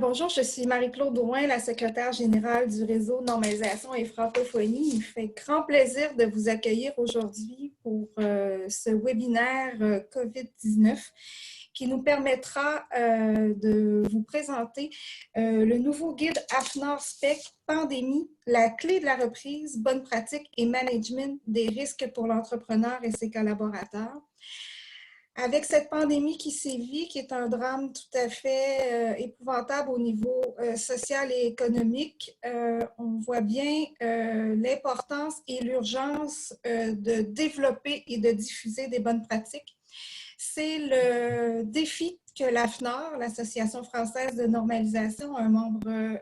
Bonjour, je suis Marie-Claude Drouin, la secrétaire générale du réseau Normalisation et Francophonie. Il me fait grand plaisir de vous accueillir aujourd'hui pour ce webinaire COVID-19 qui nous permettra de vous présenter le nouveau guide AFNOR-SPEC Pandémie, la clé de la reprise, bonne pratique et management des risques pour l'entrepreneur et ses collaborateurs. Avec cette pandémie qui sévit, qui est un drame tout à fait épouvantable au niveau social et économique, on voit bien l'importance et l'urgence de développer et de diffuser des bonnes pratiques. C'est le défi que l'AFNOR, l'Association française de normalisation, un membre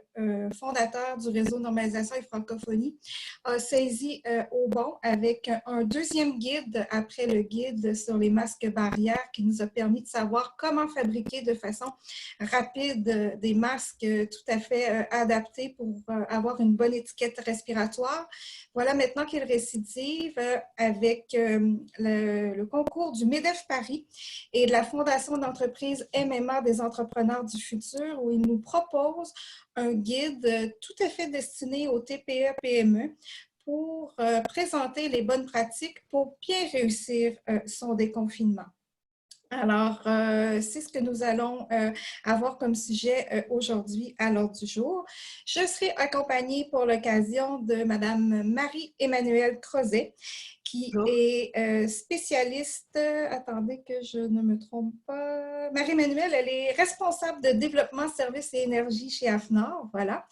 fondateur du réseau Normalisation et Francophonie, a saisi au bon avec un deuxième guide après le guide sur les masques barrières qui nous a permis de savoir comment fabriquer de façon rapide des masques tout à fait adaptés pour avoir une bonne étiquette respiratoire. Voilà maintenant qu'il récidive avec le concours du MEDEF Paris et de la Fondation d'entreprise MMA des entrepreneurs du futur, où il nous propose un guide tout à fait destiné aux TPE-PME pour présenter les bonnes pratiques pour bien réussir son déconfinement. Alors, c'est ce que nous allons avoir comme sujet aujourd'hui à l'ordre du jour. Je serai accompagnée pour l'occasion de Madame Marie-Emmanuelle Crozet, qui est spécialiste, attendez que je ne me trompe pas, Marie-Emmanuelle, elle est responsable de développement, services et énergie chez AFNOR, voilà.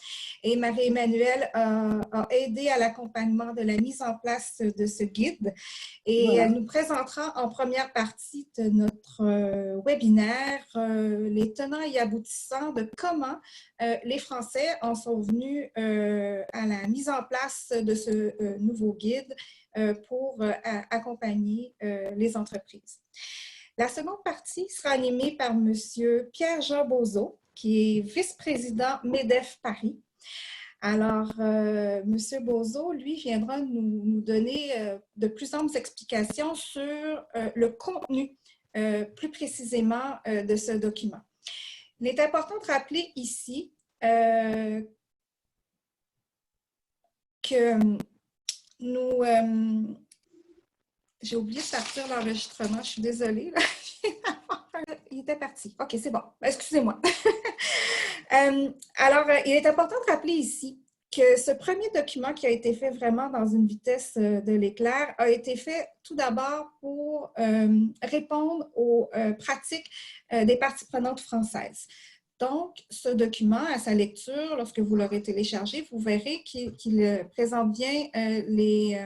Et Marie-Emmanuelle a aidé à l'accompagnement de la mise en place de ce guide. Et voilà. Elle nous présentera en première partie de notre webinaire les tenants et aboutissants de comment les Français en sont venus à la mise en place de ce nouveau guide pour accompagner les entreprises. La seconde partie sera animée par M. Pierre-Jean Bozo, qui est vice-président MEDEF Paris. Alors, M. Bozo, lui, viendra nous donner de plus amples explications sur le contenu, plus précisément, de ce document. Il est important de rappeler ici que nous... j'ai oublié de partir l'enregistrement, je suis désolée. Il était parti. OK, c'est bon. Excusez-moi. Alors, il est important de rappeler ici que ce premier document qui a été fait vraiment dans une vitesse de l'éclair a été fait tout d'abord pour répondre aux pratiques des parties prenantes françaises. Donc, ce document, à sa lecture, lorsque vous l'aurez téléchargé, vous verrez qu'il présente bien les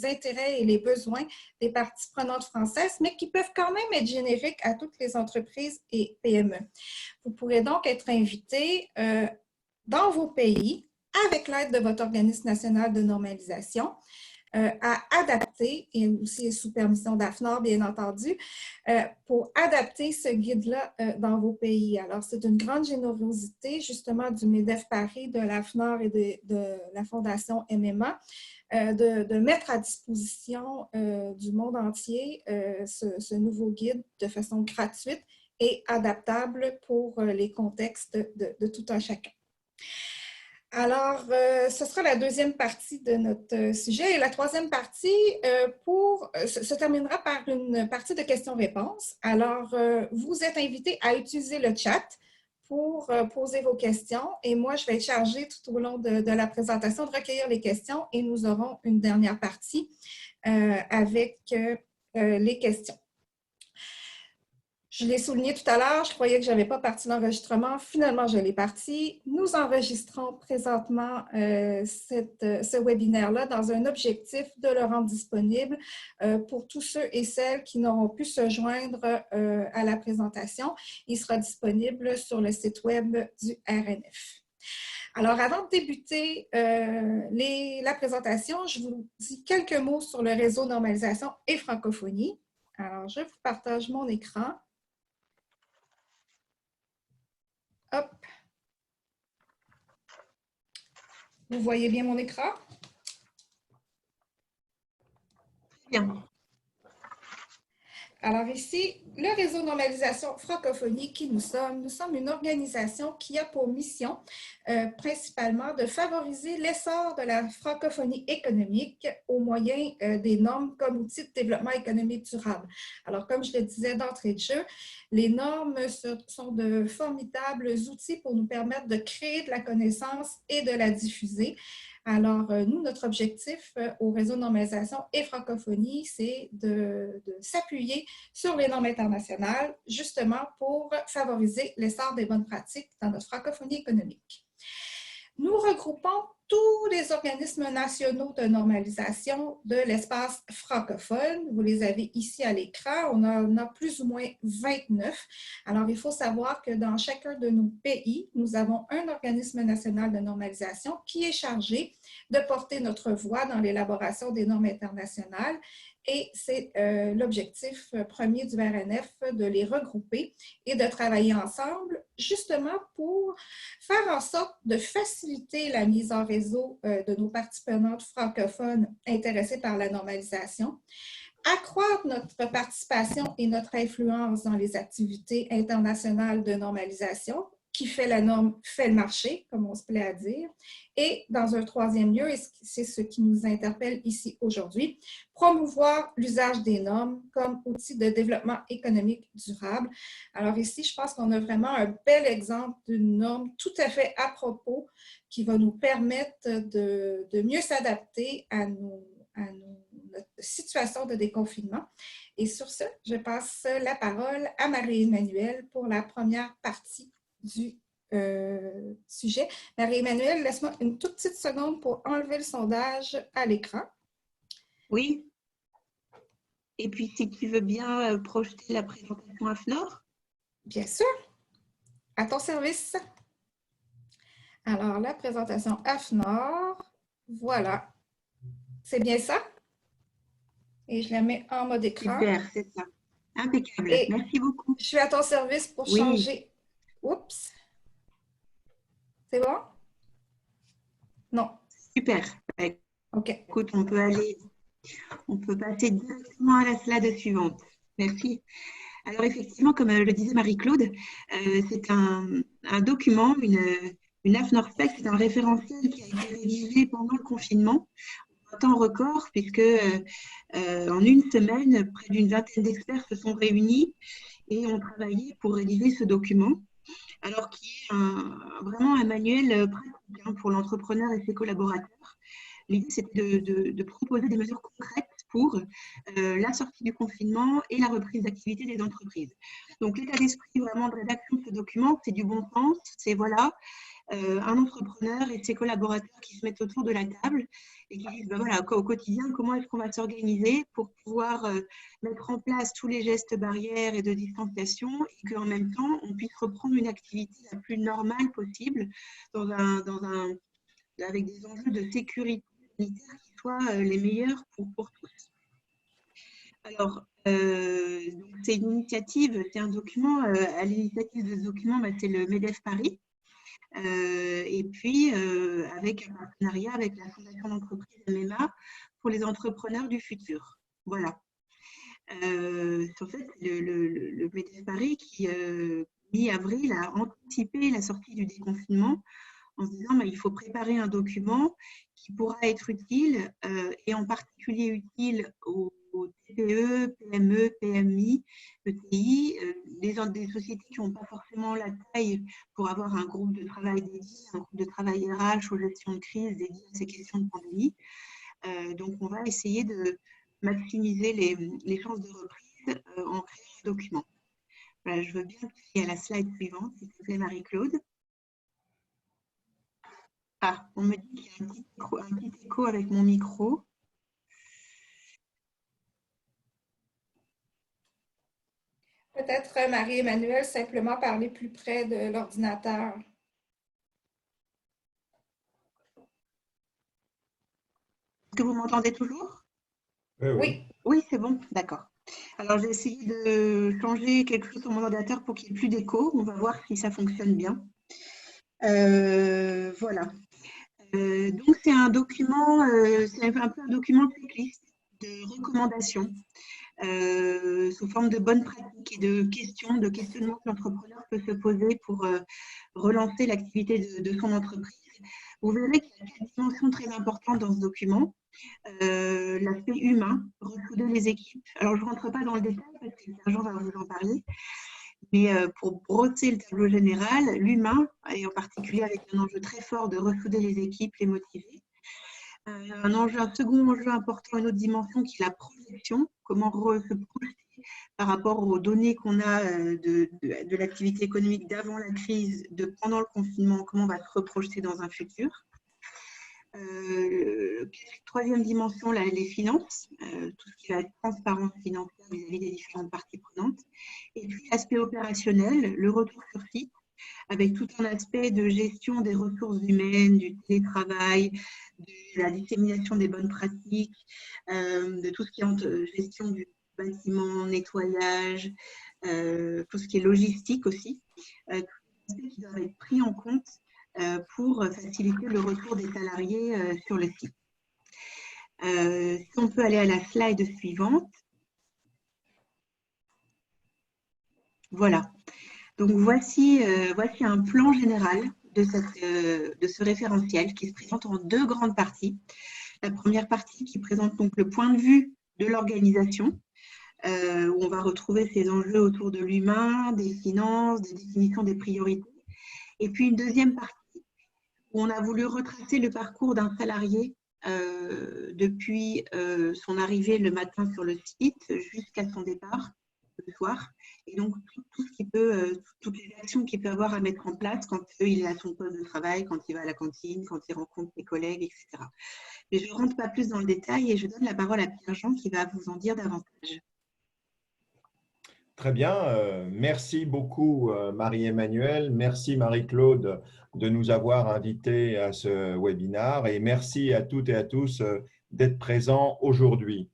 intérêts et les besoins des parties prenantes françaises, mais qui peuvent quand même être génériques à toutes les entreprises et PME. Vous pourrez donc être invité dans vos pays, avec l'aide de votre organisme national de normalisation, à adapter, et aussi sous permission d'AFNOR, bien entendu, pour adapter ce guide-là dans vos pays. Alors, c'est une grande générosité, justement, du MEDEF Paris, de l'AFNOR et de la Fondation MMA, de mettre à disposition du monde entier ce nouveau guide de façon gratuite et adaptable pour les contextes de tout un chacun. Alors, ce sera la deuxième partie de notre sujet. Et la troisième partie se terminera par une partie de questions-réponses. Alors, vous êtes invités à utiliser le chat pour poser vos questions. Et moi, je vais être chargée tout au long de la présentation de recueillir les questions et nous aurons une dernière partie avec les questions. Je l'ai souligné tout à l'heure, je croyais que je n'avais pas parti l'enregistrement. Finalement, je l'ai parti. Nous enregistrons présentement ce webinaire-là dans un objectif de le rendre disponible pour tous ceux et celles qui n'auront pu se joindre à la présentation. Il sera disponible sur le site web du RNF. Alors, avant de débuter la présentation, je vous dis quelques mots sur le réseau Normalisation et Francophonie. Alors, je vous partage mon écran. Hop. Vous voyez bien mon écran? Bien. Alors ici, le réseau Normalisation Francophonie qui nous sommes une organisation qui a pour mission principalement de favoriser l'essor de la francophonie économique au moyen des normes comme outil de développement économique durable. Alors comme je le disais d'entrée de jeu, les normes sont de formidables outils pour nous permettre de créer de la connaissance et de la diffuser. Alors, nous, notre objectif au réseau de normalisation et francophonie, c'est de s'appuyer sur les normes internationales, justement pour favoriser l'essor des bonnes pratiques dans notre francophonie économique. Nous regroupons tous les organismes nationaux de normalisation de l'espace francophone. Vous les avez ici à l'écran. On en a plus ou moins 29. Alors, il faut savoir que dans chacun de nos pays, nous avons un organisme national de normalisation qui est chargé de porter notre voix dans l'élaboration des normes internationales. Et c'est l'objectif premier du RNF de les regrouper et de travailler ensemble justement pour faire en sorte de faciliter la mise en réseau de nos parties prenantes francophones intéressées par la normalisation, accroître notre participation et notre influence dans les activités internationales de normalisation, qui fait la norme, fait le marché, comme on se plaît à dire. Et dans un troisième lieu, et c'est ce qui nous interpelle ici aujourd'hui, promouvoir l'usage des normes comme outil de développement économique durable. Alors ici, je pense qu'on a vraiment un bel exemple d'une norme tout à fait à propos qui va nous permettre de mieux s'adapter à notre situation de déconfinement. Et sur ce, je passe la parole à Marie-Emmanuelle pour la première partie du sujet. Marie-Emmanuelle, laisse-moi une toute petite seconde pour enlever le sondage à l'écran. Oui. Et puis, si tu veux bien projeter la présentation AFNOR. Bien sûr. À ton service. Alors, la présentation AFNOR, voilà. C'est bien ça? Et je la mets en mode écran. Super, c'est ça. Impeccable. Et merci beaucoup. Je suis à ton service pour changer. Oups. C'est bon? Non. Super. OK. Écoute, on peut passer directement à la slide suivante. Merci. Alors effectivement, comme le disait Marie-Claude, c'est un document, une AFNOR-Spec, c'est un référentiel qui a été rédigé pendant le confinement, en temps record, puisque en une semaine, près d'une vingtaine d'experts se sont réunis et ont travaillé pour rédiger ce document, alors qui est vraiment un manuel pratique pour l'entrepreneur et ses collaborateurs. L'idée, c'était de proposer des mesures concrètes pour la sortie du confinement et la reprise d'activité des entreprises. Donc, l'état d'esprit vraiment de rédaction de ce document, c'est du bon sens, c'est voilà, un entrepreneur et ses collaborateurs qui se mettent autour de la table et qui disent, ben voilà, au quotidien, comment est-ce qu'on va s'organiser pour pouvoir mettre en place tous les gestes barrières et de distanciation et qu'en même temps, on puisse reprendre une activité la plus normale possible avec des enjeux de sécurité sanitaire qui soient les meilleurs pour tous. Alors, c'est une initiative, c'est un document, à l'initiative de ce document, c'est le MEDEF Paris, et puis avec un partenariat avec la Fondation d'entreprise MMA pour les entrepreneurs du futur. Voilà. En fait, le MEDEF Paris qui, mi-avril, a anticipé la sortie du déconfinement en se disant il faut préparer un document qui pourra être utile et en particulier utile aux TPE, PME, PMI, ETI, des sociétés qui n'ont pas forcément la taille pour avoir un groupe de travail dédié, un groupe de travail RH aux gestions de crise dédié à ces questions de pandémie. Donc, on va essayer de maximiser les chances de reprise en créant un document. Voilà, je veux bien passer à la slide suivante, s'il te plaît, Marie-Claude. Ah, on me dit qu'il y a un petit écho avec mon micro. Peut-être, Marie-Emmanuelle, simplement parler plus près de l'ordinateur. Est-ce que vous m'entendez toujours? Oui. Oui, c'est bon, d'accord. Alors, j'ai essayé de changer quelque chose sur mon ordinateur pour qu'il n'y ait plus d'écho. On va voir si ça fonctionne bien. Voilà. Donc, c'est un document, c'est un peu un document checklist de recommandations sous forme de bonnes pratiques et de questionnements que l'entrepreneur peut se poser pour relancer l'activité de son entreprise. Vous verrez qu'il y a 4 dimensions très importantes dans ce document. L'aspect humain, ressouder les équipes. Alors, je ne rentre pas dans le détail parce que Sergent va vous en parler, mais pour brosser le tableau général, l'humain, et en particulier avec un enjeu très fort de ressouder les équipes, les motiver. Un second enjeu important, une autre dimension qui est la projection, comment se projeter par rapport aux données qu'on a de l'activité économique d'avant la crise, de pendant le confinement, comment on va se reprojeter dans un futur. Troisième dimension, les finances, tout ce qui va être transparence financière vis-à-vis des différentes parties prenantes. Et puis l'aspect opérationnel, le retour sur site, avec tout un aspect de gestion des ressources humaines, du télétravail, de la dissémination des bonnes pratiques, de tout ce qui est en gestion du bâtiment, nettoyage, tout ce qui est logistique aussi, tout ce qui doit être pris en compte pour faciliter le retour des salariés sur le site. Si on peut aller à la slide suivante. Voilà. Donc, voici un plan général de ce référentiel qui se présente en 2 grandes parties. La première partie qui présente donc le point de vue de l'organisation, où on va retrouver ces enjeux autour de l'humain, des finances, des définitions des priorités. Et puis une deuxième partie où on a voulu retracer le parcours d'un salarié depuis son arrivée le matin sur le site jusqu'à son départ le soir. Et donc, tout ce qui peut, toutes les actions qu'il peut avoir à mettre en place quand il est à son poste de travail, quand il va à la cantine, quand il rencontre ses collègues, etc. Mais je ne rentre pas plus dans le détail et je donne la parole à Pierre-Jean qui va vous en dire davantage. Très bien. Merci beaucoup, Marie-Emmanuelle. Merci, Marie-Claude, de nous avoir invités à ce webinaire. Et merci à toutes et à tous d'être présents aujourd'hui.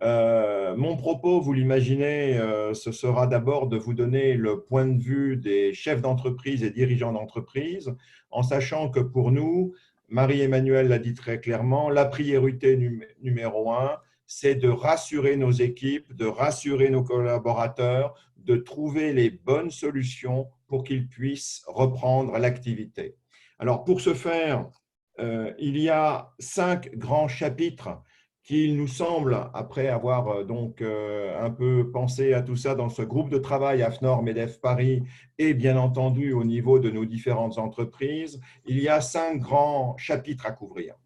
Mon propos, vous l'imaginez, ce sera d'abord de vous donner le point de vue des chefs d'entreprise et dirigeants d'entreprise, en sachant que pour nous, Marie-Emmanuelle l'a dit très clairement, la priorité numéro 1, c'est de rassurer nos équipes, de rassurer nos collaborateurs, de trouver les bonnes solutions pour qu'ils puissent reprendre l'activité. Alors, pour ce faire, il y a 5 grands chapitres qu'il nous semble, après avoir donc un peu pensé à tout ça dans ce groupe de travail AFNOR MEDEF Paris et bien entendu au niveau de nos différentes entreprises, il y a 5 grands chapitres à couvrir.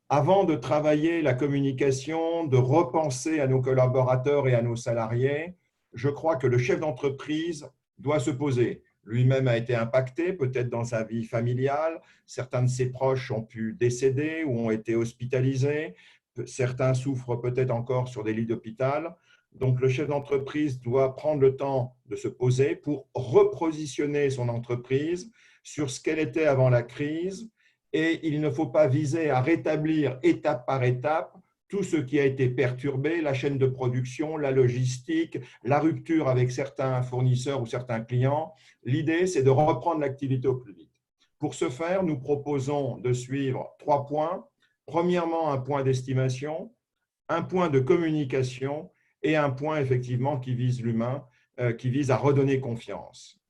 Avant de travailler la communication, de repenser à nos collaborateurs et à nos salariés, je crois que le chef d'entreprise doit se poser. Lui-même a été impacté, peut-être dans sa vie familiale. Certains de ses proches ont pu décéder ou ont été hospitalisés. Certains souffrent peut-être encore sur des lits d'hôpital. Donc, le chef d'entreprise doit prendre le temps de se poser pour repositionner son entreprise sur ce qu'elle était avant la crise. Et il ne faut pas viser à rétablir étape par étape tout ce qui a été perturbé, la chaîne de production, la logistique, la rupture avec certains fournisseurs ou certains clients. L'idée, c'est de reprendre l'activité au plus vite. Pour ce faire, nous proposons de suivre 3 points. Premièrement, un point d'estimation, un point de communication et un point effectivement qui vise l'humain, qui vise à redonner confiance.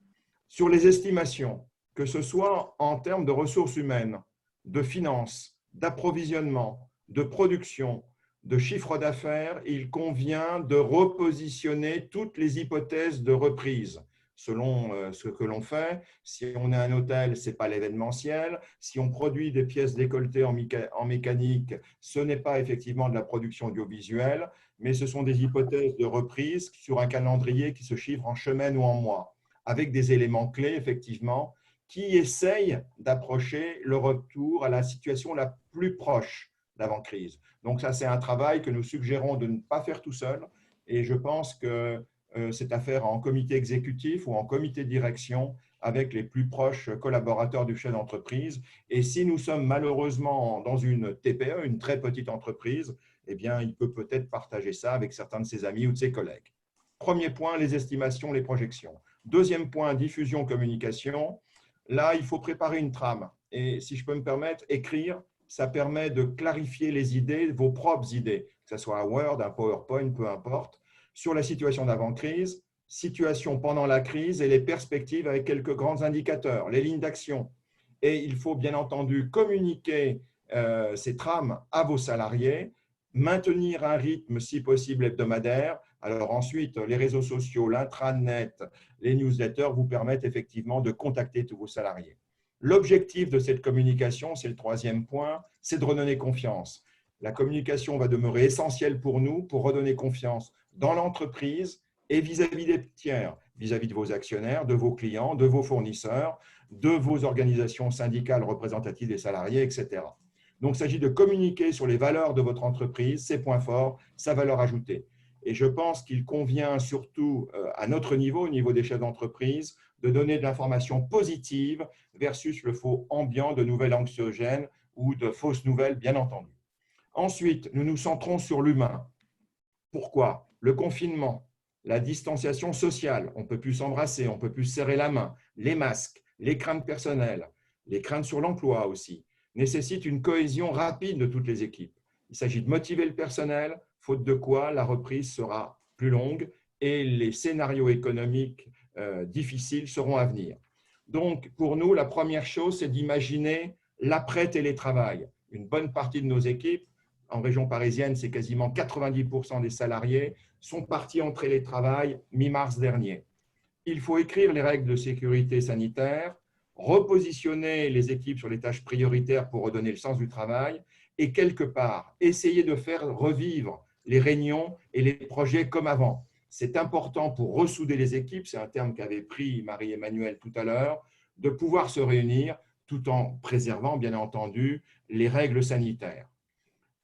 Sur les estimations, que ce soit en termes de ressources humaines, de finances, d'approvisionnement, de production, de chiffre d'affaires, il convient de repositionner toutes les hypothèses de reprise selon ce que l'on fait. Si on est un hôtel, ce n'est pas l'événementiel. Si on produit des pièces décolletées en mécanique, ce n'est pas effectivement de la production audiovisuelle, mais ce sont des hypothèses de reprise sur un calendrier qui se chiffre en semaines ou en mois, avec des éléments clés, effectivement, qui essayent d'approcher le retour à la situation la plus proche d'avant-crise. Donc ça, c'est un travail que nous suggérons de ne pas faire tout seul. Et je pense que c'est à faire en comité exécutif ou en comité de direction avec les plus proches collaborateurs du chef d'entreprise. Et si nous sommes malheureusement dans une TPE, une très petite entreprise, eh bien, il peut peut-être partager ça avec certains de ses amis ou de ses collègues. Premier point, les estimations, les projections. Deuxième point, diffusion, communication. Là, il faut préparer une trame. Et si je peux me permettre, écrire, ça permet de clarifier les idées, vos propres idées, que ce soit un Word, un PowerPoint, peu importe. sur la situation d'avant-crise, situation pendant la crise et les perspectives avec quelques grands indicateurs, les lignes d'action. Et il faut bien entendu communiquer ces trames à vos salariés, maintenir un rythme si possible hebdomadaire. Alors ensuite, les réseaux sociaux, l'intranet, les newsletters vous permettent effectivement de contacter tous vos salariés. L'objectif de cette communication, c'est le troisième point, c'est de redonner confiance. La communication va demeurer essentielle pour nous pour redonner confiance dans l'entreprise et vis-à-vis des tiers, vis-à-vis de vos actionnaires, de vos clients, de vos fournisseurs, de vos organisations syndicales représentatives des salariés, etc. Donc, il s'agit de communiquer sur les valeurs de votre entreprise, ses points forts, sa valeur ajoutée. Et je pense qu'il convient surtout à notre niveau, au niveau des chefs d'entreprise, de donner de l'information positive versus le faux ambiant de nouvelles anxiogènes ou de fausses nouvelles, bien entendu. Ensuite, nous nous centrons sur l'humain. Pourquoi? Le confinement, la distanciation sociale, on ne peut plus s'embrasser, on ne peut plus se serrer la main, les masques, les craintes personnelles, les craintes sur l'emploi aussi, nécessitent une cohésion rapide de toutes les équipes. Il s'agit de motiver le personnel, faute de quoi la reprise sera plus longue et les scénarios économiques difficiles seront à venir. Donc, pour nous, la première chose, c'est d'imaginer l'après-télétravail. Une bonne partie de nos équipes, en région parisienne, c'est quasiment 90% des salariés, sont partis en télétravail mi-mars dernier. Il faut écrire les règles de sécurité sanitaire, repositionner les équipes sur les tâches prioritaires pour redonner le sens du travail et quelque part, essayer de faire revivre les réunions et les projets comme avant. C'est important pour ressouder les équipes, c'est un terme qu'avait pris Marie-Emmanuelle tout à l'heure, de pouvoir se réunir tout en préservant, bien entendu, les règles sanitaires.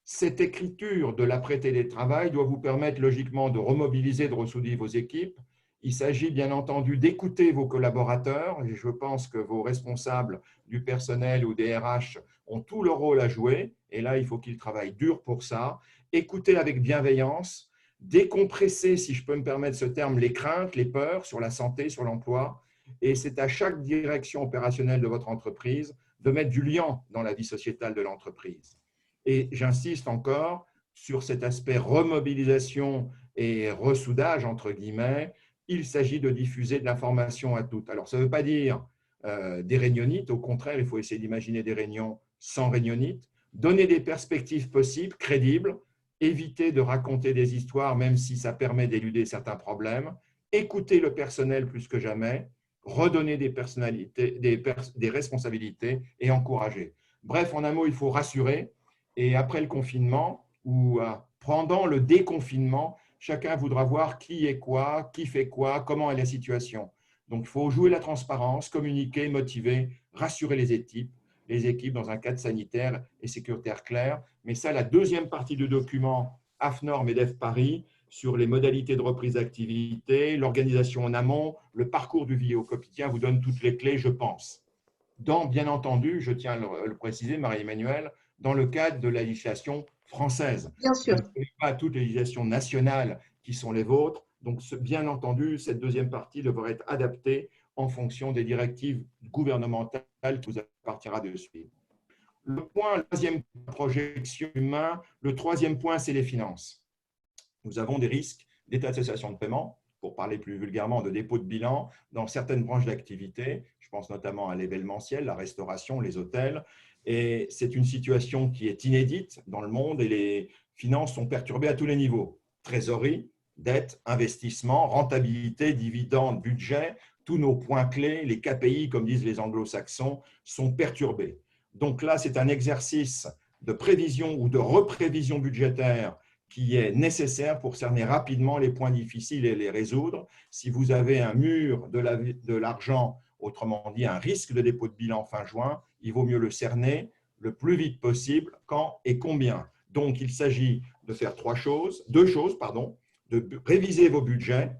Cette écriture de l'après-télétravail doit vous permettre logiquement de remobiliser, de ressouder vos équipes. Il s'agit bien entendu d'écouter vos collaborateurs. Et je pense que vos responsables du personnel ou des RH ont tout leur rôle à jouer. Et là, il faut qu'ils travaillent dur pour ça. Écouter avec bienveillance, décompresser, si je peux me permettre ce terme, les craintes, les peurs sur la santé, sur l'emploi. Et c'est à chaque direction opérationnelle de votre entreprise de mettre du liant dans la vie sociétale de l'entreprise. Et j'insiste encore sur cet aspect remobilisation et ressoudage, entre guillemets. Il s'agit de diffuser de l'information à toutes. Alors, ça ne veut pas dire des réunionites. Au contraire, il faut essayer d'imaginer des réunions sans réunionites. Donner des perspectives possibles, crédibles. Éviter de raconter des histoires, même si ça permet d'éluder certains problèmes. Écouter le personnel plus que jamais. Redonner des personnalités, des responsabilités et encourager. Bref, en un mot, il faut rassurer. Et après le confinement ou pendant le déconfinement, chacun voudra voir qui est quoi, qui fait quoi, comment est la situation. Donc, il faut jouer la transparence, communiquer, motiver, rassurer les équipes dans un cadre sanitaire et sécuritaire clair. Mais ça, la deuxième partie du document AFNOR MEDEF Paris sur les modalités de reprise d'activité, l'organisation en amont, le parcours du vie au quotidien vous donne toutes les clés, je pense. Bien entendu, je tiens à le préciser, Marie-Emmanuelle, dans le cadre de la législation française. Bien sûr. Ce n'est pas toutes les législations nationales qui sont les vôtres. Donc, bien entendu, cette deuxième partie devrait être adaptée en fonction des directives gouvernementales qu'il vous appartiendra de suivre. Le troisième projection humain, le troisième point, c'est les finances. Nous avons des risques d'état de cessation de paiement, pour parler plus vulgairement de dépôt de bilan, dans certaines branches d'activité. Je pense notamment à l'événementiel, la restauration, les hôtels. Et c'est une situation qui est inédite dans le monde et les finances sont perturbées à tous les niveaux. Trésorerie, dette, investissement, rentabilité, dividendes, budget, tous nos points clés, les KPI, comme disent les anglo-saxons, sont perturbés. Donc là, c'est un exercice de prévision ou de reprévision budgétaire qui est nécessaire pour cerner rapidement les points difficiles et les résoudre. Si vous avez un mur de l'argent, autrement dit un risque de dépôt de bilan fin juin, il vaut mieux le cerner le plus vite possible, quand et combien. Donc, il s'agit de faire deux choses, de réviser vos budgets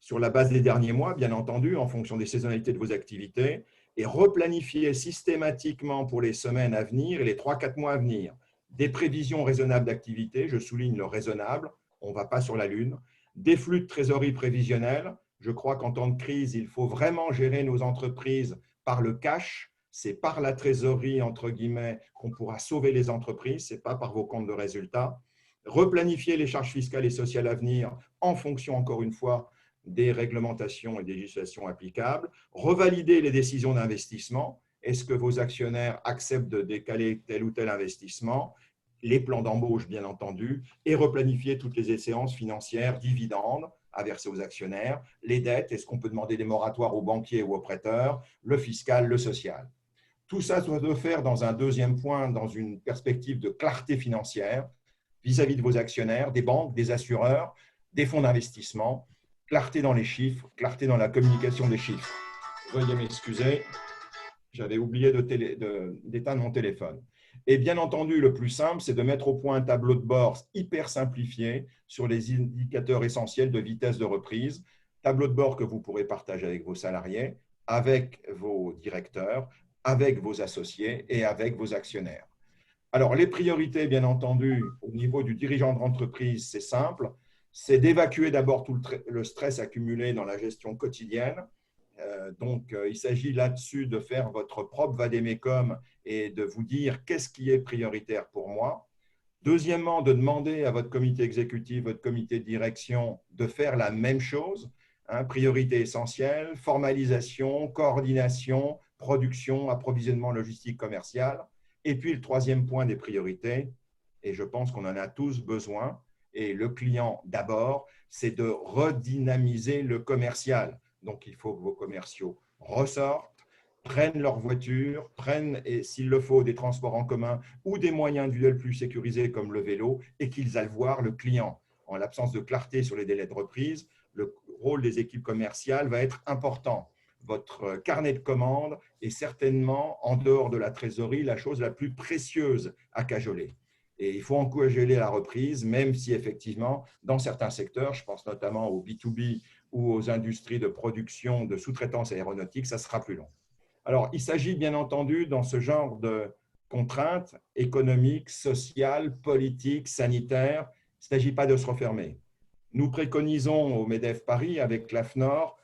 sur la base des derniers mois, bien entendu, en fonction des saisonnalités de vos activités, et replanifier systématiquement pour les semaines à venir et les 3-4 mois à venir des prévisions raisonnables d'activité, je souligne le raisonnable, on ne va pas sur la lune, des flux de trésorerie prévisionnels. Je crois qu'en temps de crise, il faut vraiment gérer nos entreprises par le cash. C'est par la trésorerie, entre guillemets, qu'on pourra sauver les entreprises, ce n'est pas par vos comptes de résultats. replanifier les charges fiscales et sociales à venir en fonction, encore une fois, des réglementations et des législations applicables, revalider les décisions d'investissement. Est-ce que vos actionnaires acceptent de décaler tel ou tel investissement? Les plans d'embauche, bien entendu, et replanifier toutes les échéances financières, dividendes à verser aux actionnaires, les dettes, est-ce qu'on peut demander des moratoires aux banquiers ou aux prêteurs, le fiscal, le social. Tout ça doit se faire dans un deuxième point, dans une perspective de clarté financière vis-à-vis de vos actionnaires, des banques, des assureurs, des fonds d'investissement, clarté dans les chiffres, clarté dans la communication des chiffres. Veuillez m'excuser, j'avais oublié d'éteindre mon téléphone. Et bien entendu, le plus simple, c'est de mettre au point un tableau de bord hyper simplifié sur les indicateurs essentiels de vitesse de reprise. Tableau de bord que vous pourrez partager avec vos salariés, avec vos directeurs, avec vos associés et avec vos actionnaires. Alors, les priorités, bien entendu, au niveau du dirigeant d'entreprise, c'est simple. C'est d'évacuer d'abord tout le stress accumulé dans la gestion quotidienne. Donc, il s'agit là-dessus de faire votre propre vade-mecum et de vous dire qu'est-ce qui est prioritaire pour moi. Deuxièmement, de demander à votre comité exécutif, votre comité de direction de faire la même chose. Priorité essentielle, formalisation, coordination, production, approvisionnement logistique commercial. Et puis, le troisième point des priorités, et je pense qu'on en a tous besoin, et le client d'abord, c'est de redynamiser le commercial. Donc, il faut que vos commerciaux ressortent, prennent leur voiture, prennent, s'il le faut, des transports en commun ou des moyens individuels plus sécurisés comme le vélo et qu'ils aillent voir le client. En l'absence de clarté sur les délais de reprise, le rôle des équipes commerciales va être important. Votre carnet de commandes est certainement, en dehors de la trésorerie, la chose la plus précieuse à cajoler. Et il faut encourager la reprise, même si effectivement, dans certains secteurs, je pense notamment au B2B ou aux industries de production de sous-traitance aéronautique, ça sera plus long. Alors, il s'agit bien entendu, dans ce genre de contraintes économiques, sociales, politiques, sanitaires, il ne s'agit pas de se refermer. Nous préconisons au MEDEF Paris, avec l'AFNOR,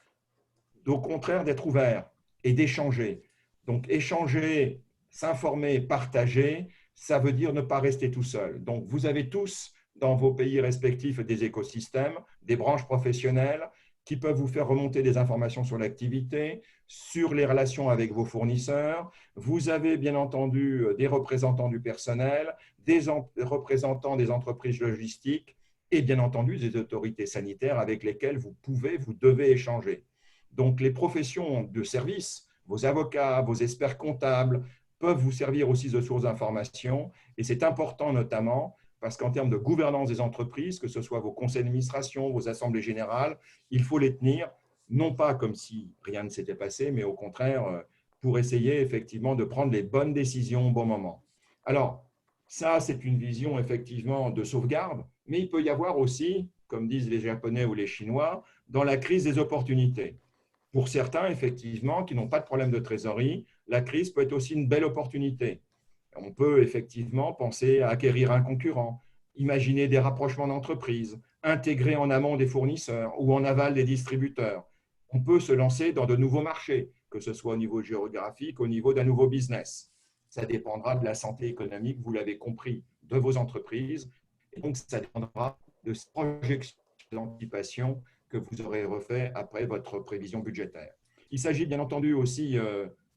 au contraire d'être ouverts et d'échanger. Donc, échanger, s'informer, partager, ça veut dire ne pas rester tout seul. Donc, vous avez tous dans vos pays respectifs des écosystèmes, des branches professionnelles qui peuvent vous faire remonter des informations sur l'activité, sur les relations avec vos fournisseurs. Vous avez bien entendu des représentants du personnel, des représentants des entreprises logistiques et bien entendu des autorités sanitaires avec lesquelles vous devez échanger. Donc, les professions de service, vos avocats, vos experts comptables, peuvent vous servir aussi de source d'information. Et c'est important notamment parce qu'en termes de gouvernance des entreprises, que ce soit vos conseils d'administration, vos assemblées générales, il faut les tenir, non pas comme si rien ne s'était passé, mais au contraire, pour essayer effectivement de prendre les bonnes décisions au bon moment. Alors, ça, c'est une vision effectivement de sauvegarde, mais il peut y avoir aussi, comme disent les Japonais ou les Chinois, dans la crise des opportunités. Pour certains, effectivement, qui n'ont pas de problème de trésorerie, la crise peut être aussi une belle opportunité. On peut effectivement penser à acquérir un concurrent, imaginer des rapprochements d'entreprises, intégrer en amont des fournisseurs ou en aval des distributeurs. On peut se lancer dans de nouveaux marchés, que ce soit au niveau géographique, au niveau d'un nouveau business. Ça dépendra de la santé économique, vous l'avez compris, de vos entreprises. Et donc, ça dépendra de cette projection d'anticipation que vous aurez refait après votre prévision budgétaire. Il s'agit bien entendu aussi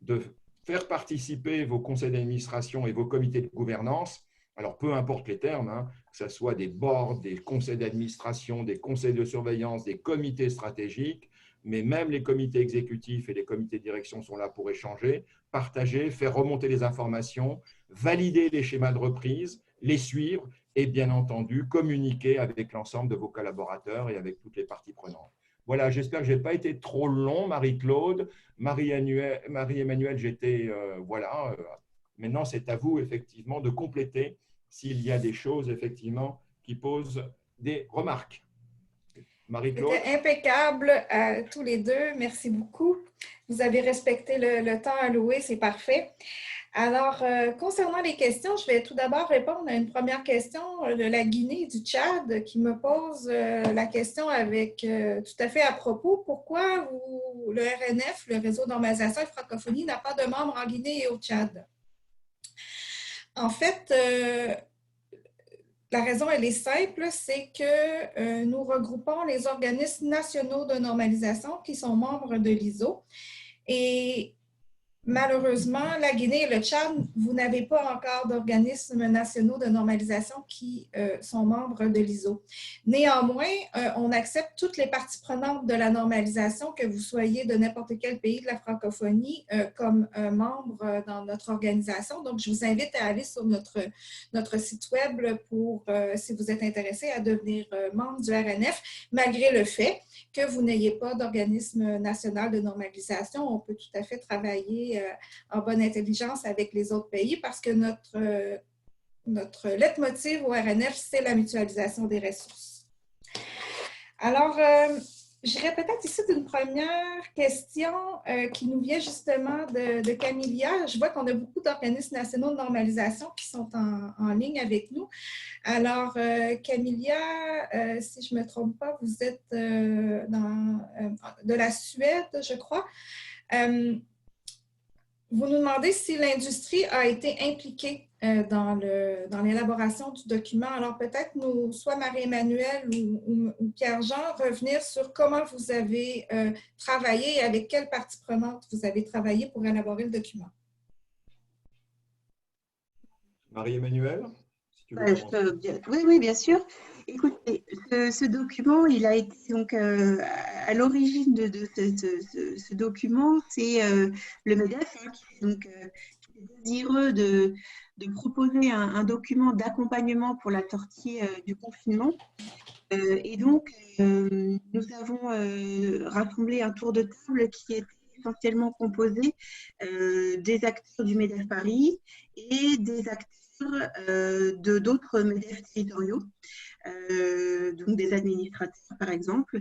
de faire participer vos conseils d'administration et vos comités de gouvernance, alors peu importe les termes, que ce soit des boards, des conseils d'administration, des conseils de surveillance, des comités stratégiques, mais même les comités exécutifs et les comités de direction sont là pour échanger, partager, faire remonter les informations, valider les schémas de reprise, les suivre et bien entendu communiquer avec l'ensemble de vos collaborateurs et avec toutes les parties prenantes. Voilà, j'espère que je n'ai pas été trop long, Marie-Claude. Marie-Emmanuelle, j'étais… voilà. Maintenant, c'est à vous, effectivement, de compléter s'il y a des choses, effectivement, qui posent des remarques. Marie-Claude. C'était impeccable à tous les deux. Merci beaucoup. Vous avez respecté le temps alloué, c'est parfait. Alors, concernant les questions, je vais tout d'abord répondre à une première question de la Guinée du Tchad qui me pose la question avec tout à fait à propos. Pourquoi le RNF, le Réseau de normalisation et francophonie, n'a pas de membres en Guinée et au Tchad? En fait, La raison, elle est simple, c'est que nous regroupons les organismes nationaux de normalisation qui sont membres de l'ISO. Et malheureusement, la Guinée et le Tchad, vous n'avez pas encore d'organismes nationaux de normalisation qui sont membres de l'ISO. Néanmoins, on accepte toutes les parties prenantes de la normalisation, que vous soyez de n'importe quel pays de la francophonie, comme membre dans notre organisation. Donc, je vous invite à aller sur notre site web pour, si vous êtes intéressé à devenir membre du RNF, malgré le fait que vous n'ayez pas d'organisme national de normalisation. On peut tout à fait travailler en bonne intelligence avec les autres pays parce que notre leitmotiv au RNF, c'est la mutualisation des ressources. Alors, j'irai peut-être ici d'une première question qui nous vient justement de Camilia. Je vois qu'on a beaucoup d'organismes nationaux de normalisation qui sont en ligne avec nous. Alors, Camilia, si je ne me trompe pas, vous êtes de la Suède, je crois. Vous nous demandez si l'industrie a été impliquée dans l'élaboration du document. Alors, peut-être soit Marie-Emmanuelle ou Pierre-Jean, revenir sur comment vous avez travaillé et avec quelle partie prenante vous avez travaillé pour élaborer le document. Marie-Emmanuelle, si tu veux commencer. Oui, bien sûr. Écoutez, ce document, il a été donc à l'origine de ce document, c'est le MEDEF qui est désireux de proposer un document d'accompagnement pour la sortie du confinement. Et donc, nous avons rassemblé un tour de table qui est essentiellement composé des acteurs du MEDEF Paris et des acteurs d'autres MEDEF territoriaux, donc des administrateurs par exemple,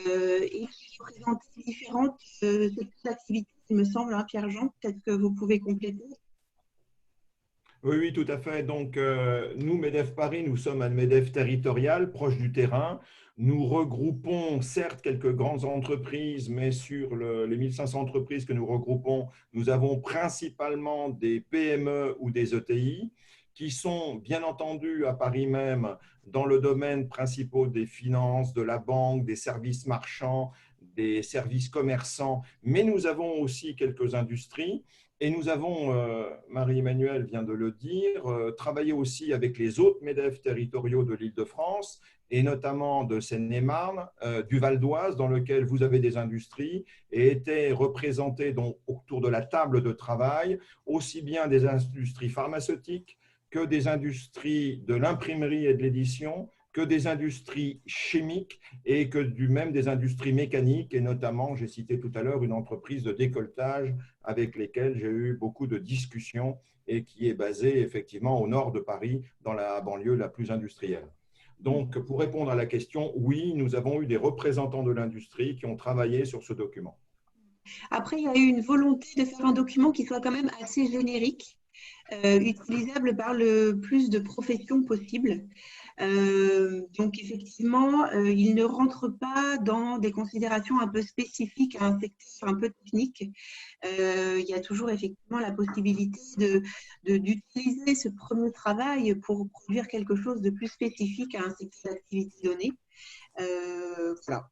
et qui présentent différentes activités, il me semble, hein, Pierre-Jean, peut-être que vous pouvez compléter. Oui, tout à fait. Donc, nous, MEDEF Paris, nous sommes un MEDEF territorial, proche du terrain. Nous regroupons certes quelques grandes entreprises, mais sur les 1500 entreprises que nous regroupons, nous avons principalement des PME ou des ETI qui sont bien entendu à Paris même dans le domaine principal des finances, de la banque, des services marchands, des services commerçants, mais nous avons aussi quelques industries. Et nous avons, Marie-Emmanuelle vient de le dire, travaillé aussi avec les autres MEDEF territoriaux de l'Île-de-France et notamment de Seine-et-Marne, du Val d'Oise, dans lequel vous avez des industries et étaient représentées donc, autour de la table de travail, aussi bien des industries pharmaceutiques que des industries de l'imprimerie et de l'édition, que des industries chimiques et que même des industries mécaniques. Et notamment, j'ai cité tout à l'heure une entreprise de décolletage avec lesquelles j'ai eu beaucoup de discussions et qui est basée effectivement au nord de Paris, dans la banlieue la plus industrielle. Donc, pour répondre à la question, oui, nous avons eu des représentants de l'industrie qui ont travaillé sur ce document. Après, il y a eu une volonté de faire un document qui soit quand même assez générique, utilisable par le plus de professions possible. Donc, effectivement, il ne rentre pas dans des considérations un peu spécifiques à un secteur un peu technique. Il y a toujours effectivement la possibilité d'utiliser ce premier travail pour produire quelque chose de plus spécifique à un secteur d'activité donné. Voilà.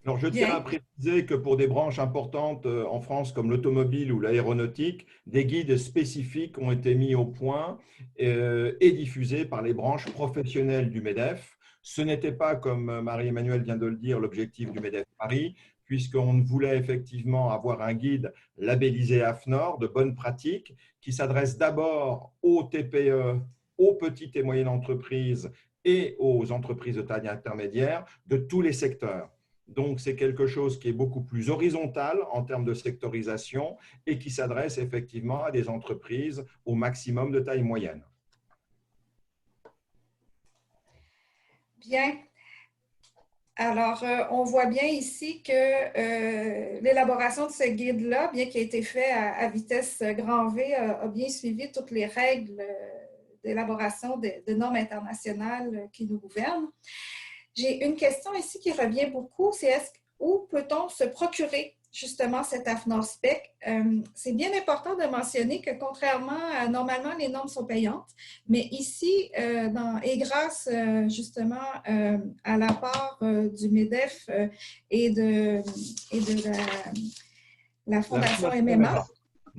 Alors, je tiens à préciser que pour des branches importantes en France comme l'automobile ou l'aéronautique, des guides spécifiques ont été mis au point et diffusés par les branches professionnelles du MEDEF. Ce n'était pas, comme Marie-Emmanuelle vient de le dire, l'objectif du MEDEF Paris, puisqu'on voulait effectivement avoir un guide labellisé AFNOR de bonnes pratiques qui s'adresse d'abord aux TPE, aux petites et moyennes entreprises et aux entreprises de taille intermédiaire de tous les secteurs. Donc, c'est quelque chose qui est beaucoup plus horizontal en termes de sectorisation et qui s'adresse effectivement à des entreprises au maximum de taille moyenne. Bien. Alors, on voit bien ici que l'élaboration de ce guide-là, bien qu'il ait été fait à vitesse grand V, a bien suivi toutes les règles d'élaboration de normes internationales qui nous gouvernent. J'ai une question ici qui revient beaucoup, c'est où peut-on se procurer justement cet AFNOR-SPEC. C'est bien important de mentionner que contrairement à normalement, les normes sont payantes, mais ici, et grâce justement à l'apport du MEDEF et de la Fondation MMA,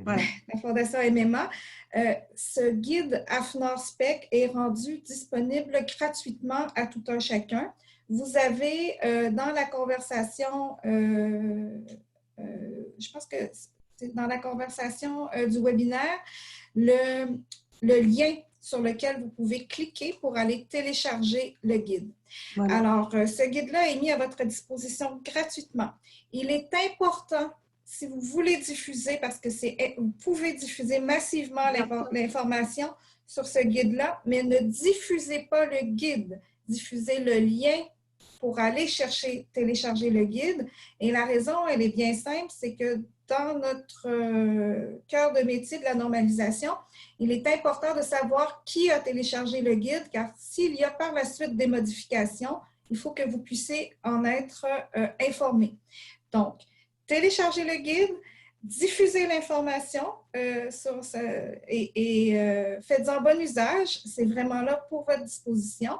Voilà. la Fondation MMA, ce guide AFNOR-SPEC est rendu disponible gratuitement à tout un chacun. Vous avez dans la conversation, je pense que c'est dans la conversation du webinaire, le lien sur lequel vous pouvez cliquer pour aller télécharger le guide. Voilà. Alors, ce guide-là est mis à votre disposition gratuitement. Il est important, si vous voulez diffuser, parce que vous pouvez diffuser massivement l'information sur ce guide-là, mais ne diffusez pas le guide, diffusez le lien pour aller télécharger le guide. Et la raison, elle est bien simple, c'est que dans notre cœur de métier de la normalisation, il est important de savoir qui a téléchargé le guide, car s'il y a par la suite des modifications, il faut que vous puissiez en être informé. Donc, téléchargez le guide, diffusez l'information et faites-en bon usage. C'est vraiment là pour votre disposition.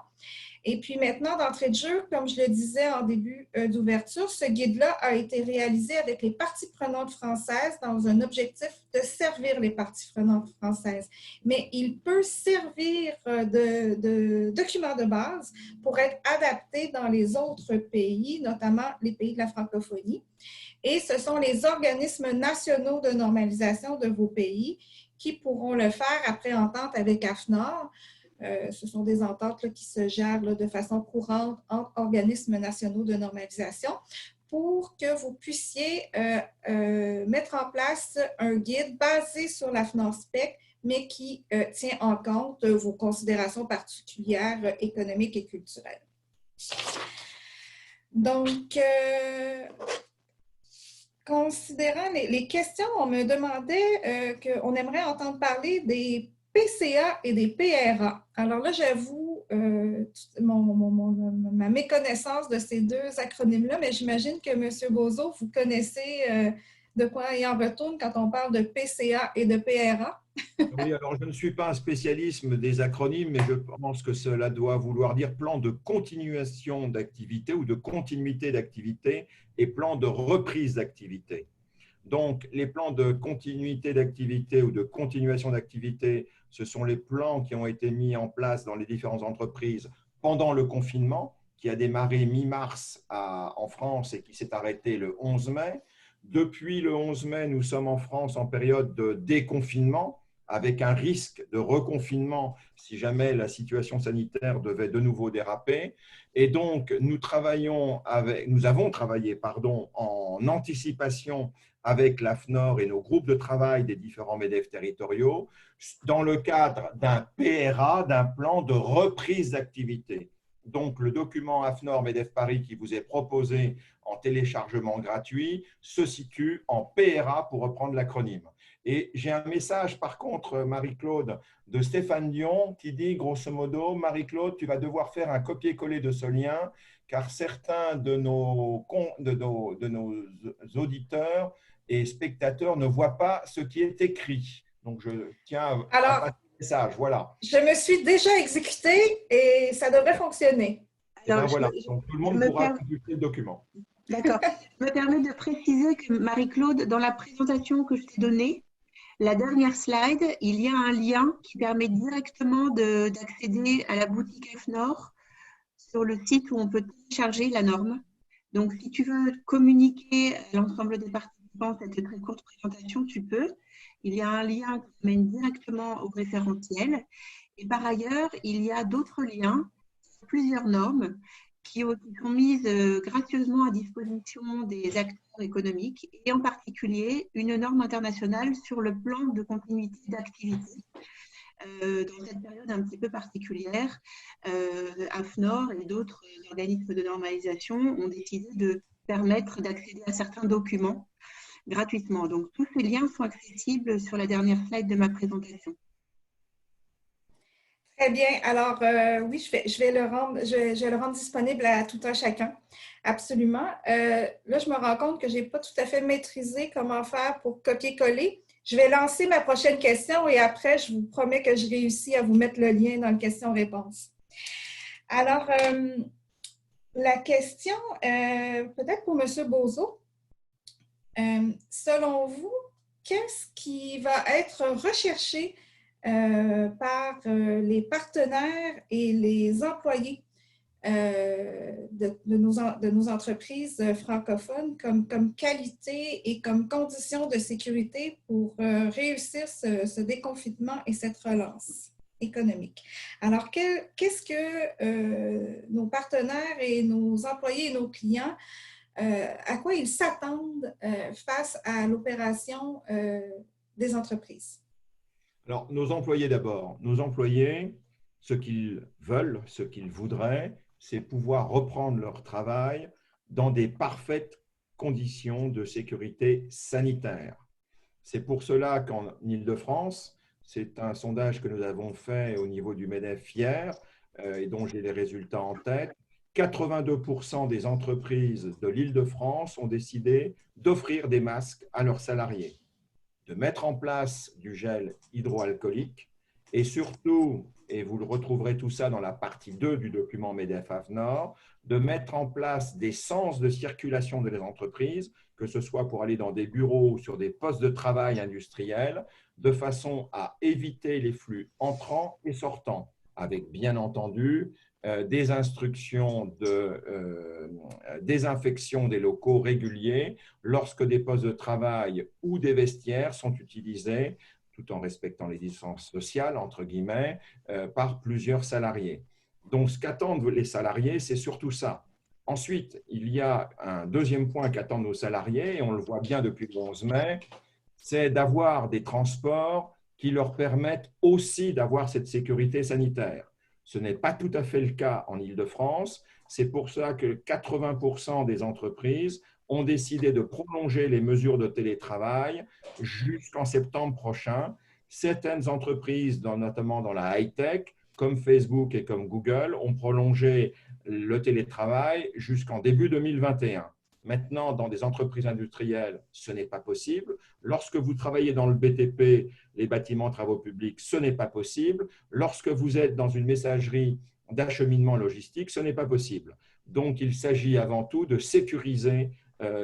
Et puis maintenant, d'entrée de jeu, comme je le disais en début d'ouverture, ce guide-là a été réalisé avec les parties prenantes françaises dans un objectif de servir les parties prenantes françaises. Mais il peut servir de document de base pour être adapté dans les autres pays, notamment les pays de la francophonie. Et ce sont les organismes nationaux de normalisation de vos pays qui pourront le faire après entente avec AFNOR. Ce sont des ententes qui se gèrent de façon courante entre organismes nationaux de normalisation pour que vous puissiez mettre en place un guide basé sur l'AFNOR-SPEC, mais qui tient en compte vos considérations particulières économiques et culturelles. Donc, considérant les questions, on me demandait qu'on aimerait entendre parler des PCA et des PRA. Alors là, j'avoue ma méconnaissance de ces deux acronymes-là, mais j'imagine que M. Bozo, vous connaissez de quoi il en retourne quand on parle de PCA et de PRA. Oui, alors je ne suis pas un spécialiste des acronymes, mais je pense que cela doit vouloir dire plan de continuation d'activité ou de continuité d'activité et plan de reprise d'activité. Donc, les plans de continuité d'activité ou de continuation d'activité, ce sont les plans qui ont été mis en place dans les différentes entreprises pendant le confinement, qui a démarré mi-mars en France et qui s'est arrêté le 11 mai. Depuis le 11 mai, nous sommes en France en période de déconfinement, avec un risque de reconfinement si jamais la situation sanitaire devait de nouveau déraper. Et donc, nous avons travaillé en anticipation avec l'AFNOR et nos groupes de travail des différents MEDEF territoriaux dans le cadre d'un PRA, d'un plan de reprise d'activité. Donc, le document AFNOR MEDEF Paris qui vous est proposé en téléchargement gratuit se situe en PRA pour reprendre l'acronyme. Et j'ai un message, par contre, Marie-Claude, de Stéphane Dion qui dit, grosso modo, Marie-Claude, tu vas devoir faire un copier-coller de ce lien, car certains de nos auditeurs et spectateurs ne voient pas ce qui est écrit. Donc, je tiens à passer le message. Voilà. Je me suis déjà exécutée et ça devrait fonctionner. Alors, voilà. Donc, tout le monde pourra consulter le document. D'accord. Je me permets de préciser que Marie-Claude, dans la présentation que je t'ai donnée, la dernière slide, il y a un lien qui permet directement d'accéder à la boutique AFNOR sur le site où on peut télécharger la norme. Donc, si tu veux communiquer à l'ensemble des participants cette très courte présentation, tu peux. Il y a un lien qui mène directement au référentiel. Et par ailleurs, il y a d'autres liens, plusieurs normes qui sont mises gracieusement à disposition des acteurs économiques et en particulier une norme internationale sur le plan de continuité d'activité. Dans cette période un petit peu particulière, AFNOR et d'autres organismes de normalisation ont décidé de permettre d'accéder à certains documents gratuitement. Donc, tous ces liens sont accessibles sur la dernière slide de ma présentation. Très bien. Alors, oui, je vais je vais le rendre disponible à tout un chacun. Absolument. Là, je me rends compte que je n'ai pas tout à fait maîtrisé comment faire pour copier-coller. Je vais lancer ma prochaine question et après, je vous promets que je réussis à vous mettre le lien dans le question-réponse. Alors, la question, peut-être pour M. Bozo, selon vous, qu'est-ce qui va être recherché par les partenaires et les employés de nos entreprises francophones comme qualité et comme condition de sécurité pour réussir ce déconfinement et cette relance économique. Alors, qu'est-ce que nos partenaires et nos employés et nos clients, à quoi ils s'attendent face à l'opération des entreprises? Alors, nos employés d'abord. Nos employés, ce qu'ils veulent, ce qu'ils voudraient, c'est pouvoir reprendre leur travail dans des parfaites conditions de sécurité sanitaire. C'est pour cela qu'en Île-de-France, c'est un sondage que nous avons fait au niveau du MEDEF hier et dont j'ai les résultats en tête. 82% des entreprises de l'Île-de-France ont décidé d'offrir des masques à leurs salariés, de mettre en place du gel hydroalcoolique et surtout, et vous le retrouverez tout ça dans la partie 2 du document MEDEF AFNOR, de mettre en place des sens de circulation de les entreprises, que ce soit pour aller dans des bureaux ou sur des postes de travail industriels, de façon à éviter les flux entrants et sortants, avec bien entendu des instructions de désinfection des locaux réguliers lorsque des postes de travail ou des vestiaires sont utilisés, tout en respectant les distances sociales, entre guillemets, par plusieurs salariés. Donc, ce qu'attendent les salariés, c'est surtout ça. Ensuite, il y a un deuxième point qu'attendent nos salariés, et on le voit bien depuis le 11 mai, c'est d'avoir des transports qui leur permettent aussi d'avoir cette sécurité sanitaire. Ce n'est pas tout à fait le cas en Île-de-France. C'est pour ça que 80% des entreprises ont décidé de prolonger les mesures de télétravail jusqu'en septembre prochain. Certaines entreprises, notamment dans la high-tech, comme Facebook et comme Google, ont prolongé le télétravail jusqu'en début 2021. Maintenant, dans des entreprises industrielles, ce n'est pas possible. Lorsque vous travaillez dans le BTP, les bâtiments travaux publics, ce n'est pas possible. Lorsque vous êtes dans une messagerie d'acheminement logistique, ce n'est pas possible. Donc, il s'agit avant tout de sécuriser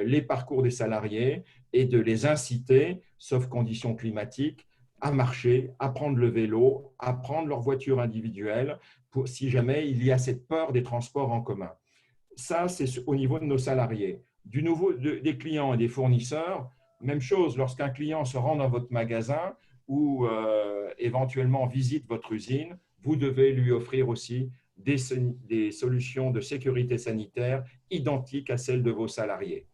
les parcours des salariés et de les inciter, sauf conditions climatiques, à marcher, à prendre le vélo, à prendre leur voiture individuelle, si jamais il y a cette peur des transports en commun. Ça, c'est au niveau de nos salariés. Du niveau des clients et des fournisseurs, même chose, lorsqu'un client se rend dans votre magasin ou éventuellement visite votre usine, vous devez lui offrir aussi des solutions de sécurité sanitaire identiques à celles de vos salariés.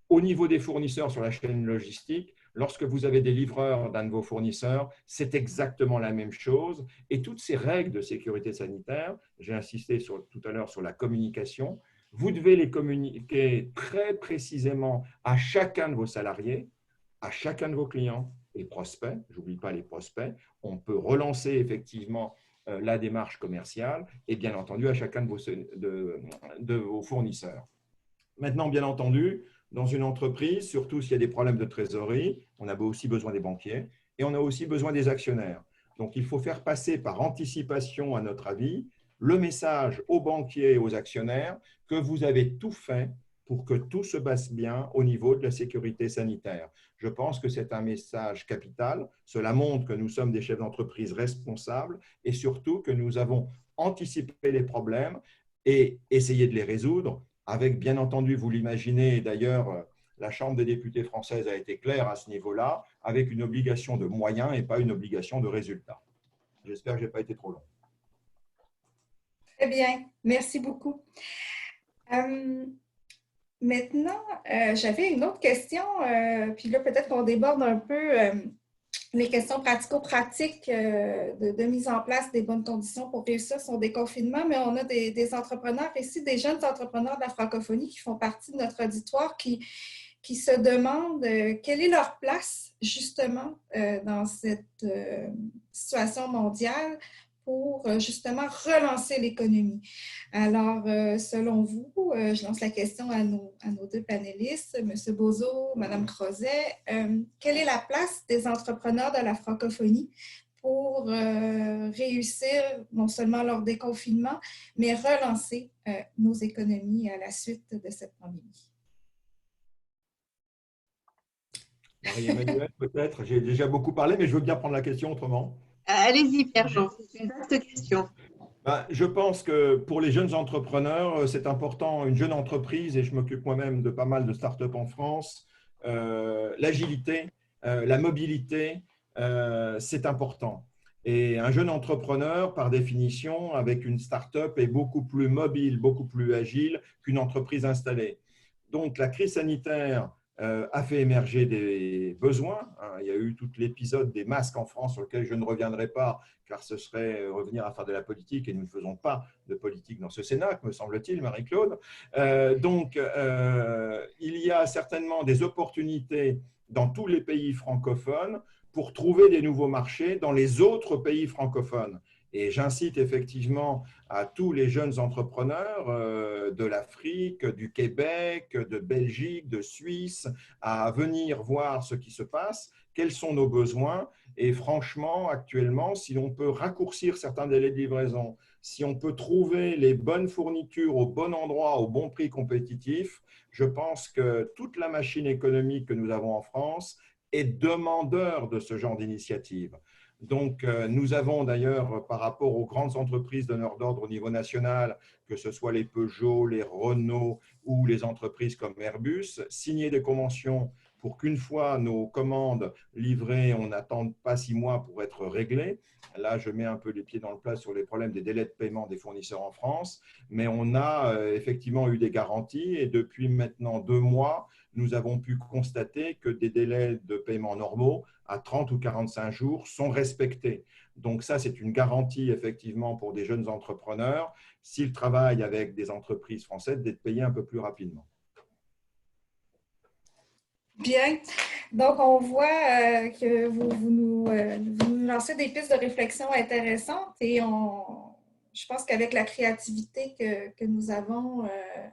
Au niveau des fournisseurs sur la chaîne logistique, lorsque vous avez des livreurs d'un de vos fournisseurs, c'est exactement la même chose. Et toutes ces règles de sécurité sanitaire, j'ai insisté tout à l'heure sur la communication, vous devez les communiquer très précisément à chacun de vos salariés, à chacun de vos clients et prospects. Je n'oublie pas les prospects. On peut relancer effectivement la démarche commerciale et bien entendu à chacun de vos fournisseurs. Maintenant, bien entendu, dans une entreprise, surtout s'il y a des problèmes de trésorerie, on a aussi besoin des banquiers et on a aussi besoin des actionnaires. Donc, il faut faire passer par anticipation, à notre avis, le message aux banquiers et aux actionnaires que vous avez tout fait pour que tout se passe bien au niveau de la sécurité sanitaire. Je pense que c'est un message capital. Cela montre que nous sommes des chefs d'entreprise responsables et surtout que nous avons anticipé les problèmes et essayé de les résoudre avec, bien entendu, vous l'imaginez, d'ailleurs, la Chambre des députés française a été claire à ce niveau-là, avec une obligation de moyens et pas une obligation de résultats. J'espère que je n'ai pas été trop long. Très bien, merci beaucoup. Maintenant, j'avais une autre question, puis là, peut-être qu'on déborde un peu les questions pratico-pratiques de mise en place des bonnes conditions pour réussir son déconfinement, mais on a des entrepreneurs ici, des jeunes entrepreneurs de la francophonie qui font partie de notre auditoire qui se demandent quelle est leur place justement dans cette situation mondiale pour justement relancer l'économie. Alors, selon vous, je lance la question à nos deux panélistes, M. Bozo, Mme Crozet, quelle est la place des entrepreneurs de la francophonie pour réussir non seulement leur déconfinement, mais relancer nos économies à la suite de cette pandémie? Marie-Emmanuelle, peut-être. J'ai déjà beaucoup parlé, mais je veux bien prendre la question autrement. Allez-y, Pierre Jean, c'est une vaste question. Je pense que pour les jeunes entrepreneurs, c'est important, une jeune entreprise, et je m'occupe moi-même de pas mal de startups en France, l'agilité, la mobilité, c'est important. Et un jeune entrepreneur, par définition, avec une startup, est beaucoup plus mobile, beaucoup plus agile qu'une entreprise installée. Donc, la crise sanitaire a fait émerger des besoins. Il y a eu tout l'épisode des masques en France sur lequel je ne reviendrai pas, car ce serait revenir à faire de la politique et nous ne faisons pas de politique dans ce Sénat, me semble-t-il, Marie-Claude. Il y a certainement des opportunités dans tous les pays francophones pour trouver des nouveaux marchés dans les autres pays francophones. Et j'incite effectivement à tous les jeunes entrepreneurs de l'Afrique, du Québec, de Belgique, de Suisse, à venir voir ce qui se passe, quels sont nos besoins. Et franchement, actuellement, si on peut raccourcir certains délais de livraison, si on peut trouver les bonnes fournitures au bon endroit, au bon prix compétitif, je pense que toute la machine économique que nous avons en France est demandeur de ce genre d'initiative. Donc, nous avons d'ailleurs, par rapport aux grandes entreprises donneurs d'ordre au niveau national, que ce soit les Peugeot, les Renault ou les entreprises comme Airbus, signé des conventions pour qu'une fois nos commandes livrées, on n'attende pas 6 mois pour être réglées. Là, je mets un peu les pieds dans le plat sur les problèmes des délais de paiement des fournisseurs en France, mais on a effectivement eu des garanties et depuis maintenant 2 mois, nous avons pu constater que des délais de paiement normaux à 30 ou 45 jours sont respectés. Donc ça, c'est une garantie effectivement pour des jeunes entrepreneurs, s'ils travaillent avec des entreprises françaises, d'être payés un peu plus rapidement. Bien. Donc, on voit que vous nous lancez des pistes de réflexion intéressantes et je pense qu'avec la créativité que nous avons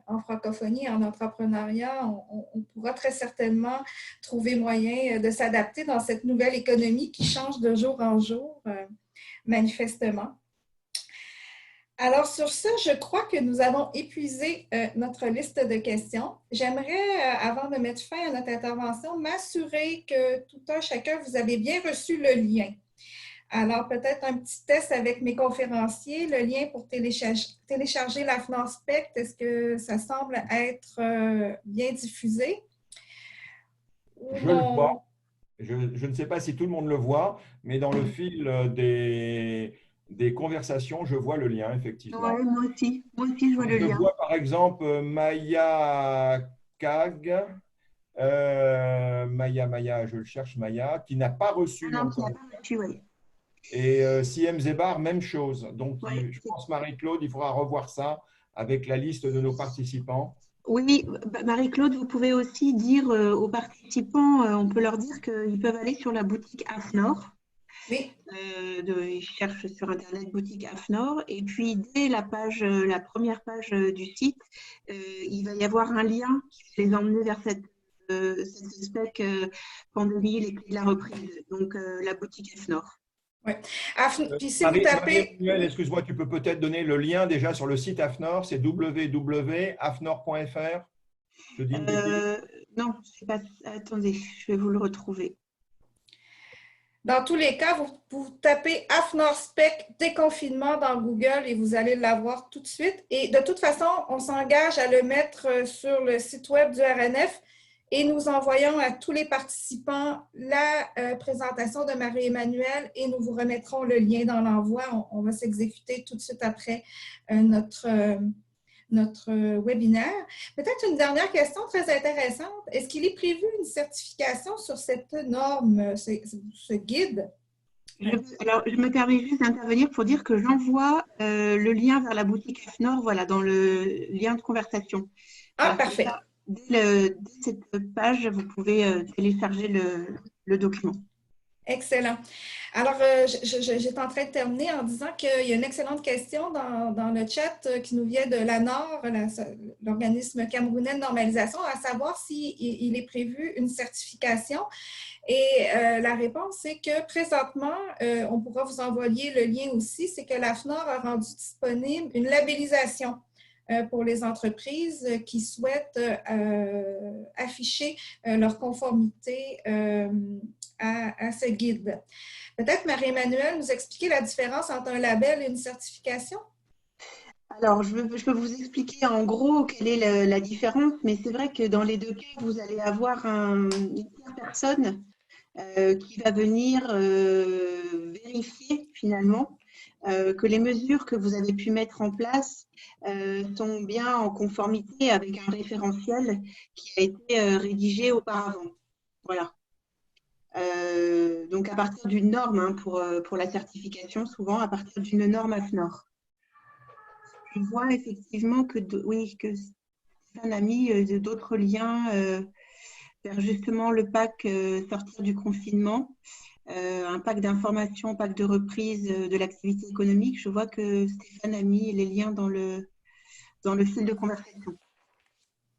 en francophonie, en entrepreneuriat, on pourra très certainement trouver moyen de s'adapter dans cette nouvelle économie qui change de jour en jour, manifestement. Alors, sur ce, je crois que nous avons épuisé notre liste de questions. J'aimerais, avant de mettre fin à notre intervention, m'assurer que tout un chacun, vous avez bien reçu le lien. Alors, peut-être un petit test avec mes conférenciers, le lien pour télécharger l'AFNOR Spect, est-ce que ça semble être bien diffusé? Je le vois. Je ne sais pas si tout le monde le voit, mais dans le fil des conversations, je vois le lien, effectivement. Ouais, moi aussi, je vois le lien. Je vois par exemple Maya Kag, Maya, je le cherche, Maya, qui n'a pas reçu. Non, qui n'a pas reçu, oui. Et Siem Zebar, même chose. Donc, Ouais, je pense, Marie-Claude, il faudra revoir ça avec la liste de nos participants. Oui, Marie-Claude, vous pouvez aussi dire aux participants, on peut leur dire qu'ils peuvent aller sur la boutique AFNOR. Oui. Ils cherchent sur Internet boutique AFNOR et puis dès la première page du site, il va y avoir un lien qui va les emmener vers cette spec pandémie, les clés de la reprise, donc la boutique AFNOR. Oui. Puis si vous tapez… Marie-Emmanuelle, excuse-moi, tu peux peut-être donner le lien déjà sur le site AFNOR, c'est www.afnor.fr. Je dis une bêtise. Non, je sais pas. Attendez, je vais vous le retrouver. Dans tous les cas, vous tapez AFNOR Spec déconfinement dans Google et vous allez l'avoir tout de suite. Et de toute façon, on s'engage à le mettre sur le site web du RNF et nous envoyons à tous les participants la présentation de Marie-Emmanuelle et nous vous remettrons le lien dans l'envoi. On va s'exécuter tout de suite après notre webinaire. Peut-être une dernière question très intéressante. Est-ce qu'il est prévu une certification sur cette norme, ce guide? Alors, je me permets juste d'intervenir pour dire que j'envoie le lien vers la boutique AFNOR, voilà, dans le lien de conversation. Ah, parfait. Dès cette page, vous pouvez télécharger le document. Excellent. Alors, j'étais en train de terminer en disant qu'il y a une excellente question dans le chat qui nous vient de l'ANOR, l'organisme camerounais de normalisation, à savoir s'il est prévu une certification. Et la réponse, c'est que présentement, on pourra vous envoyer le lien aussi, c'est que l'AFNOR a rendu disponible une labellisation pour les entreprises qui souhaitent afficher leur conformité à ce guide. Peut-être, Marie-Emmanuelle, nous expliquer la différence entre un label et une certification? Alors, je peux vous expliquer en gros quelle est la différence, mais c'est vrai que dans les deux cas, vous allez avoir une personne qui va venir vérifier finalement que les mesures que vous avez pu mettre en place sont bien en conformité avec un référentiel qui a été rédigé auparavant. Voilà. Donc, à partir d'une norme, hein, pour la certification, souvent à partir d'une norme AFNOR. Je vois effectivement que Stéphane a mis d'autres liens vers justement le pack sortir du confinement, un pack d'information, pack de reprise de l'activité économique. Je vois que Stéphane a mis les liens dans le fil de conversation.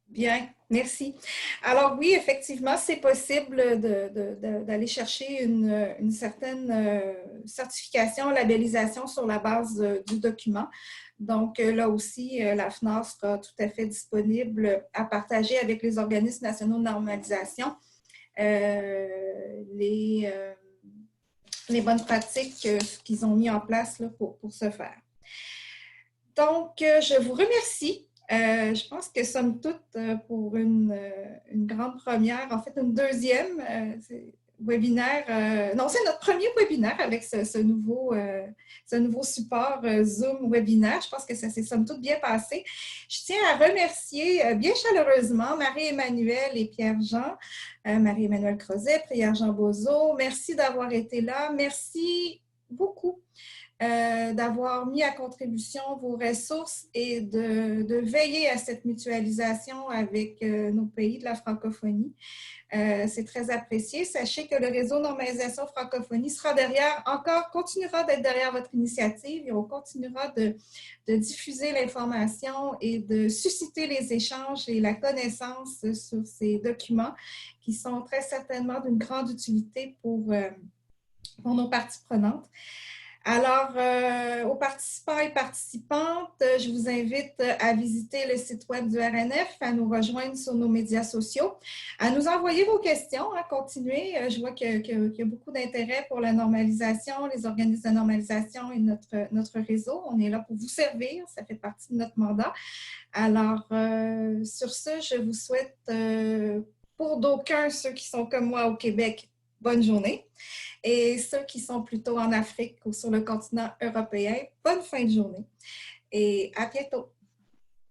Bien, merci. Alors oui, effectivement, c'est possible d'aller chercher une certaine certification, labellisation sur la base du document. Donc là aussi, l'AFNOR sera tout à fait disponible à partager avec les organismes nationaux de normalisation les bonnes pratiques qu'ils ont mis en place là, pour ce faire. Donc, je vous remercie. Je pense que somme toute, pour une grande première, en fait une deuxième webinaire, non, c'est notre premier webinaire avec ce nouveau support Zoom webinaire. Je pense que ça s'est somme toute bien passé. Je tiens à remercier bien chaleureusement Marie-Emmanuelle et Pierre-Jean, Marie-Emmanuelle Crozet, Pierre-Jean Bozo. Merci d'avoir été là. Merci beaucoup. D'avoir mis à contribution vos ressources et de veiller à cette mutualisation avec nos pays de la francophonie. C'est très apprécié. Sachez que le réseau Normalisation Francophonie sera continuera d'être derrière votre initiative et on continuera de diffuser l'information et de susciter les échanges et la connaissance sur ces documents qui sont très certainement d'une grande utilité pour nos parties prenantes. Alors, aux participants et participantes, je vous invite à visiter le site web du RNF, à nous rejoindre sur nos médias sociaux, à nous envoyer vos questions, à continuer. Je vois qu'il y a beaucoup d'intérêt pour la normalisation, les organismes de normalisation et notre réseau. On est là pour vous servir, ça fait partie de notre mandat. Alors, sur ce, je vous souhaite, pour d'aucuns, ceux qui sont comme moi au Québec, bonne journée. Et ceux qui sont plutôt en Afrique ou sur le continent européen, bonne fin de journée et à bientôt.